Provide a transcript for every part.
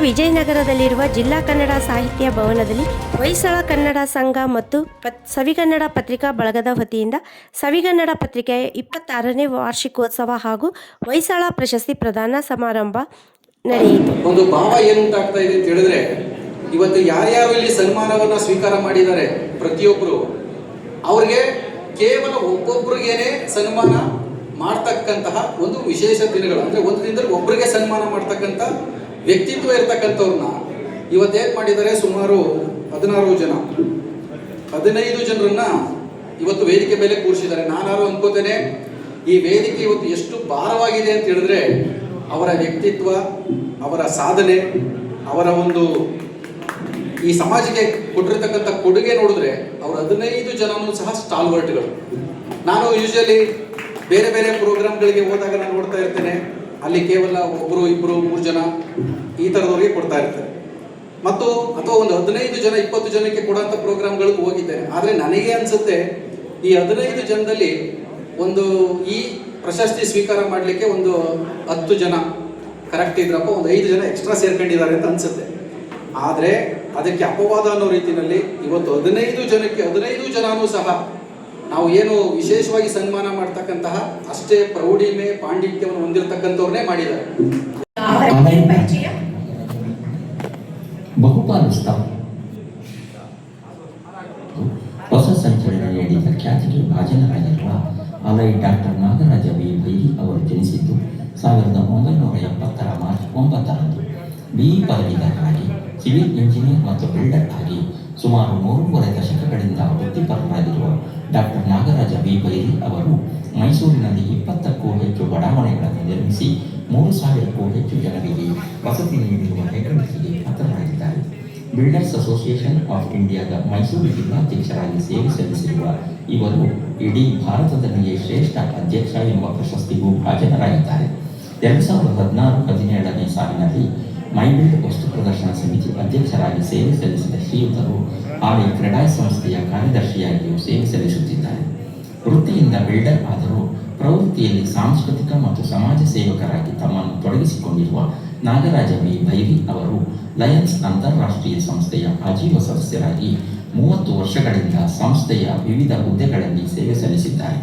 ವಿಜಯನಗರದಲ್ಲಿರುವ ಜಿಲ್ಲಾ ಕನ್ನಡ ಸಾಹಿತ್ಯ ಭವನದಲ್ಲಿ ಹೊಯ್ಸಳ ಕನ್ನಡ ಸಂಘ ಮತ್ತು ಸವಿಗನ್ನಡ ಪತ್ರಿಕಾ ಬಳಗದ ವತಿಯಿಂದ ಸವಿಗನ್ನಡ ಪತ್ರಿಕೆಯ 26ನೇ ವಾರ್ಷಿಕೋತ್ಸವ ಹಾಗೂ ಹೊಯ್ಸಳ ಪ್ರಶಸ್ತಿ ಪ್ರದಾನ ಸಮಾರಂಭ ನಡೆಯಿತು. ಒಂದು ಭಾವ ಏನುಂಟಾಗ್ತಾ ಇದೆ ಅಂತ ಹೇಳಿದ್ರೆ, ಇವತ್ತು ಯಾರ್ಯಾರು ಇಲ್ಲಿ ಸನ್ಮಾನವನ್ನ ಸ್ವೀಕಾರ ಮಾಡಿದ್ದಾರೆ ಪ್ರತಿಯೊಬ್ಬರು ಅವ್ರಿಗೆ ಕೇವಲ ಒಬ್ಬೊಬ್ಬರಿಗೇನೆ ಸನ್ಮಾನ ಮಾಡ್ತಕ್ಕಂತಹ ಒಂದು ವಿಶೇಷ ದಿನಗಳು, ಅಂದ್ರೆ ಒಂದು ದಿನದಲ್ಲಿ ಒಬ್ಬರಿಗೆ ಸನ್ಮಾನ ಮಾಡ್ತಕ್ಕಂಥ ವ್ಯಕ್ತಿತ್ವ ಇರ್ತಕ್ಕಂಥವ್ರನ್ನ ಇವತ್ತೇನ್ ಮಾಡಿದ್ದಾರೆ, ಸುಮಾರು 15 ಜನರನ್ನ ಇವತ್ತು ವೇದಿಕೆ ಮೇಲೆ ಕೂರಿಸಿದ್ದಾರೆ. ನಾನಾರು ಅನ್ಕೋತೇನೆ, ಈ ವೇದಿಕೆ ಇವತ್ತು ಎಷ್ಟು ಭಾರವಾಗಿದೆ ಅಂತ ಹೇಳಿದ್ರೆ ಅವರ ವ್ಯಕ್ತಿತ್ವ, ಅವರ ಸಾಧನೆ, ಅವರ ಒಂದು ಈ ಸಮಾಜಕ್ಕೆ ಕೊಟ್ಟಿರ್ತಕ್ಕಂಥ ಕೊಡುಗೆ ನೋಡಿದ್ರೆ ಅವರು 15 ಜನನೂ ಸಹ ಸ್ಟಾಲ್ವರ್ಟ್ಗಳು. ನಾನು ಯೂಶಲಿ ಬೇರೆ ಬೇರೆ ಪ್ರೋಗ್ರಾಮ್ಗಳಿಗೆ ಹೋದಾಗ ನಾನು ನೋಡ್ತಾ ಇರ್ತೇನೆ, ಅಲ್ಲಿ ಕೇವಲ ಒಬ್ಬರು 2 3 ಜನ ಈ ಥರದವ್ರಿಗೆ ಕೊಡ್ತಾ ಇರ್ತಾರೆ. ಮತ್ತು ಅಥವಾ ಒಂದು 15 ಜನ 20 ಜನಕ್ಕೆ ಕೊಡುವಂಥ ಪ್ರೋಗ್ರಾಮ್ಗಳಿಗೆ ಹೋಗಿದ್ದೇನೆ. ಆದರೆ ನನಗೆ ಅನ್ಸುತ್ತೆ ಈ 15 ಜನದಲ್ಲಿ ಒಂದು ಈ ಪ್ರಶಸ್ತಿ ಸ್ವೀಕಾರ ಮಾಡಲಿಕ್ಕೆ ಒಂದು 10 ಜನ ಕರೆಕ್ಟ್ ಇದ್ರಪ್ಪ, ಒಂದು 5 ಜನ ಎಕ್ಸ್ಟ್ರಾ ಸೇರ್ಕೊಂಡಿದ್ದಾರೆ ಅಂತ ಅನ್ಸುತ್ತೆ. ಆದರೆ ಅದಕ್ಕೆ ಅಪವಾದ ಅನ್ನೋ ರೀತಿಯಲ್ಲಿ ಇವತ್ತು 15 ಜನಕ್ಕೆ 15 ಜನನೂ ಸಹ ನಾವು ಏನು ವಿಶೇಷವಾಗಿ ಸನ್ಮಾನ ಮಾಡ್ತಕ್ಕಂತಹ ಅಷ್ಟೇ ಪ್ರೌಢಿಮೆ ಪಾಂಡಿತ್ಯವನ್ನು ಹೊಂದಿರತಕ್ಕಂಥವ್ರನ್ನೇ ಮಾಡಿದ್ದಾರೆ. ಬಹುಪಾಲು ಹೊಸ ಸಂಚಲನ ನೀಡಿದ ಖ್ಯಾತಿಗೆ ಭಾಜನರಾಗಿರುವ ಅಲೈ ಡಾಕ್ಟರ್ ನಾಗರಾಜ ವಿ ಭೈರಿ ಅವರು ಜನಿಸಿದ್ದು 1970 ಮಾರ್ಚ್ 9ರಂದು. BE ಪದವೀಧರರಾಗಿ ಸಿವಿಲ್ ಇಂಜಿನಿಯರ್ ಮತ್ತು ಬಿಲ್ಡರ್ ಆಗಿ ಸುಮಾರು 3.5 ದಶಕಗಳಿಂದ ವೃತ್ತಿಪರರಾಗಿರುವ ಡಾಕ್ಟರ್ ನಾಗರಾಜ ವಿ ಭೈರಿ ಅವರು ಮೈಸೂರಿನಲ್ಲಿ 20ಕ್ಕೂ ಹೆಚ್ಚು ಬಡಾವಣೆಗಳನ್ನು ನಿರ್ಮಿಸಿ 3,000ಕ್ಕೂ ಹೆಚ್ಚು ಜನರಿಗೆ ವಸತಿ ನೀಡಿರುವ ಹೆಗ್ಗಳಿಕೆಗೆ ಪಾತ್ರರಾಗಿದ್ದಾರೆ. ಬಿಲ್ಡರ್ಸ್ ಅಸೋಸಿಯೇಷನ್ ಆಫ್ ಇಂಡಿಯಾದ ಮೈಸೂರು ಜಿಲ್ಲಾಧ್ಯಕ್ಷರಾಗಿ ಸೇವೆ ಸಲ್ಲಿಸಿರುವ ಇವರು ಇಡೀ ಭಾರತದಲ್ಲಿಯೇ ಶ್ರೇಷ್ಠ ಅಧ್ಯಕ್ಷ ಎಂಬ ಪ್ರಶಸ್ತಿಗೂ ಭಾಜನರಾಗಿದ್ದಾರೆ. 2016-17ನೇ ಸಾಲಿನಲ್ಲಿ ಮೈಬಿಲ್ಡ್ ವಸ್ತು ಪ್ರದರ್ಶನ ಸಮಿತಿ ಅಧ್ಯಕ್ಷರಾಗಿ ಸೇವೆ ಸಲ್ಲಿಸಿದ ಶ್ರೀಯುತರು ಹಾಲಿ ಕ್ರೆಡಾಯ್ ಸಂಸ್ಥೆಯ ಕಾರ್ಯದರ್ಶಿಯಾಗಿಯೂ ಸೇವೆ ಸಲ್ಲಿಸುತ್ತಿದ್ದಾರೆ. ವೃತ್ತಿಯಿಂದ ಬಿಲ್ಡರ್ ಆದರೂ ಪ್ರವೃತ್ತಿಯಲ್ಲಿ ಸಾಂಸ್ಕೃತಿಕ ಮತ್ತು ಸಮಾಜ ಸೇವಕರಾಗಿ ತಮ್ಮನ್ನು ತೊಡಗಿಸಿಕೊಂಡಿರುವ ನಾಗರಾಜ ವಿ ಭೈರಿ ಅವರು ಲಯನ್ಸ್ ಅಂತಾರಾಷ್ಟ್ರೀಯ ಸಂಸ್ಥೆಯ ಆಜೀವ ಸದಸ್ಯರಾಗಿ 30 ವರ್ಷಗಳಿಂದ ಸಂಸ್ಥೆಯ ವಿವಿಧ ಹುದ್ದೆಗಳಲ್ಲಿ ಸೇವೆ ಸಲ್ಲಿಸಿದ್ದಾರೆ.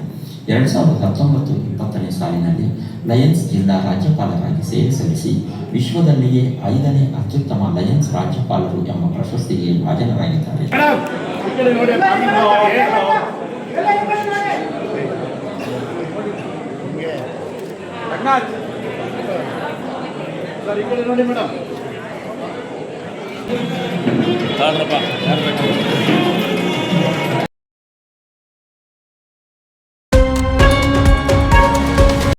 2019-20ನೇ ಸಾಲಿನಲ್ಲಿ ಲಯನ್ಸ್ ಜಿಲ್ಲಾ ರಾಜ್ಯಪಾಲರಾಗಿ ಸೇವೆ ಸಲ್ಲಿಸಿ ವಿಶ್ವದಲ್ಲಿಯೇ 5ನೇ ಅತ್ಯುತ್ತಮ ಲಯನ್ಸ್ ರಾಜ್ಯಪಾಲರು ಎಂಬ ಪ್ರಶಸ್ತಿಗೆ ಭಾಜನರಾಗಿದ್ದಾರೆ. ನೋಡಿ ಮೇಡಮ್